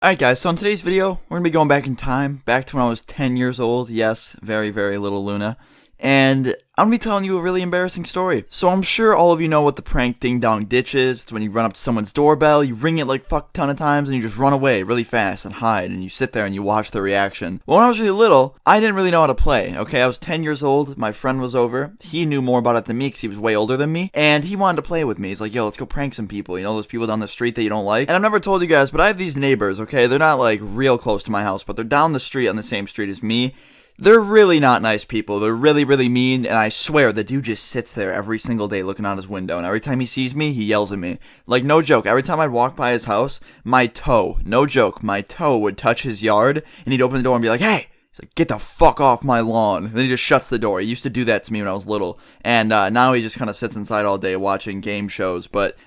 Alright guys, so in today's video, we're going to be going back in time, back to when I was 10 years old, yes, very, very little Luna, and I'm going to be telling you a really embarrassing story. So I'm sure all of you know what the prank ding dong ditch is. It's when you run up to someone's doorbell, you ring it like fuck ton of times, and you just run away really fast and hide, and you sit there and you watch the reaction. Well, when I was really little, I didn't really know how to play, okay? I was 10 years old, my friend was over, he knew more about it than me because he was way older than me, and he wanted to play with me. He's like, yo, let's go prank some people, you know those people down the street that you don't like? And I've never told you guys, but I have these neighbors, okay? They're not like real close to my house, but they're down the street on the same street as me. They're really not nice people. They're really, really mean, and I swear the dude just sits there every single day looking out his window, and every time he sees me, he yells at me. Like, no joke, every time I'd walk by his house, my toe, no joke, my toe would touch his yard, and he'd open the door and be like, hey! He's like, get the fuck off my lawn. And then he just shuts the door. He used to do that to me when I was little. And now he just kind of sits inside all day watching game shows. But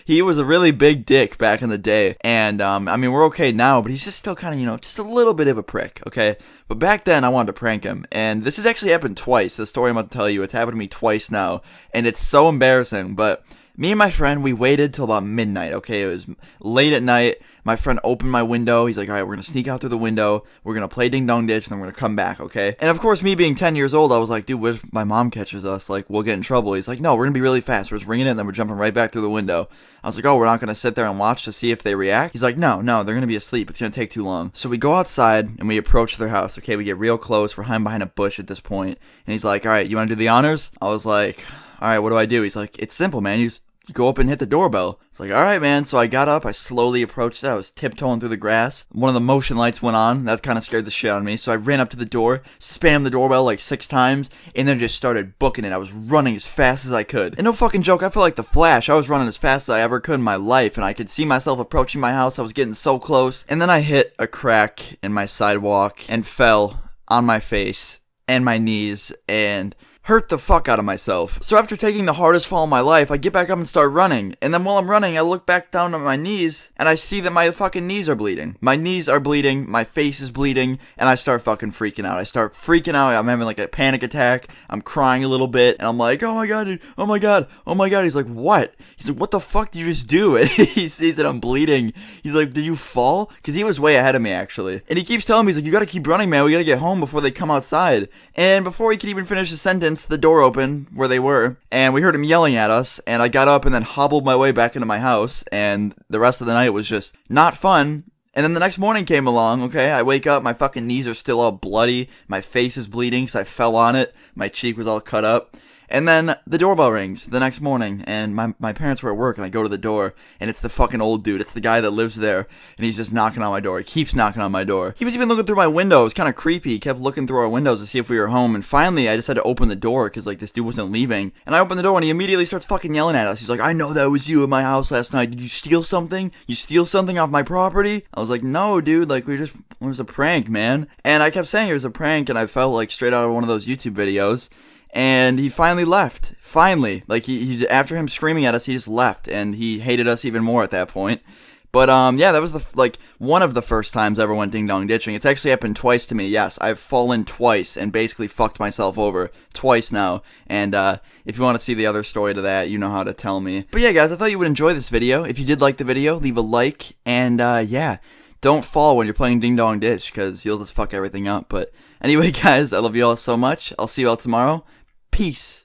he was a really big dick back in the day. And I mean, we're okay now, but he's just still kind of, just a little bit of a prick, okay? But back then, I wanted to prank him. And this has actually happened twice. The story I'm about to tell you, it's happened to me twice now. And it's so embarrassing, but me and my friend, we waited till about midnight, okay? It was late at night. My friend opened my window. He's like, all right, we're going to sneak out through the window. We're going to play Ding Dong Ditch, and then we're going to come back, okay? And of course, me being 10 years old, I was like, dude, what if my mom catches us? Like, we'll get in trouble. He's like, no, we're going to be really fast. We're just ringing it, and then we're jumping right back through the window. I was like, oh, we're not going to sit there and watch to see if they react? He's like, no, they're going to be asleep. It's going to take too long. So we go outside, and we approach their house, okay? We get real close. We're hiding behind a bush at this point. And he's like, all right, you want to do the honors? I was like, all right, what do I do? He's like, it's simple, man. You go up and hit the doorbell. It's like, all right, man. So I got up. I slowly approached it. I was tiptoeing through the grass. One of the motion lights went on. That kind of scared the shit out of me. So I ran up to the door, spammed the doorbell like 6 times, and then just started booking it. I was running as fast as I could. And no fucking joke, I felt like the Flash. I was running as fast as I ever could in my life, and I could see myself approaching my house. I was getting so close. And then I hit a crack in my sidewalk and fell on my face and my knees and hurt the fuck out of myself. So after taking the hardest fall of my life, I get back up and start running. And then while I'm running, I look back down at my knees, and I see that my fucking knees are bleeding. My knees are bleeding, my face is bleeding, and I start fucking freaking out. I start freaking out, I'm having like a panic attack, I'm crying a little bit, and I'm like, oh my god, dude, oh my god, oh my god. He's like, what? He's like, what the fuck did you just do? And he sees that I'm bleeding. He's like, did you fall? Because he was way ahead of me, actually. And he keeps telling me, he's like, you gotta keep running, man, we gotta get home before they come outside. And before he could even finish the sentence, the door opened where they were, and we heard him yelling at us, and I got up and then hobbled my way back into my house, and the rest of the night was just not fun. And then the next morning came along, okay, I wake up, my fucking knees are still all bloody, my face is bleeding because I fell on it, my cheek was all cut up. And then the doorbell rings the next morning, and my parents were at work, and I go to the door, and it's the fucking old dude. It's the guy that lives there, and he's just knocking on my door. He keeps knocking on my door. He was even looking through my window. It was kind of creepy. He kept looking through our windows to see if we were home, and finally, I just had to open the door, because, like, this dude wasn't leaving. And I opened the door, and he immediately starts fucking yelling at us. He's like, I know that was you at my house last night. Did you steal something? You steal something off my property? I was like, no, dude, like, it was a prank, man. And I kept saying it was a prank, and I felt like straight out of one of those YouTube videos. And he finally left. Finally. Like, he after him screaming at us, he just left. And he hated us even more at that point. But, yeah, that was, one of the first times I ever went ding-dong ditching. It's actually happened twice to me, yes. I've fallen twice and basically fucked myself over twice now. And, if you want to see the other story to that, you know how to tell me. But, yeah, guys, I thought you would enjoy this video. If you did like the video, leave a like. And, yeah, don't fall when you're playing Ding Dong Ditch, because you'll just fuck everything up. But, anyway, guys, I love you all so much. I'll see you all tomorrow. Peace.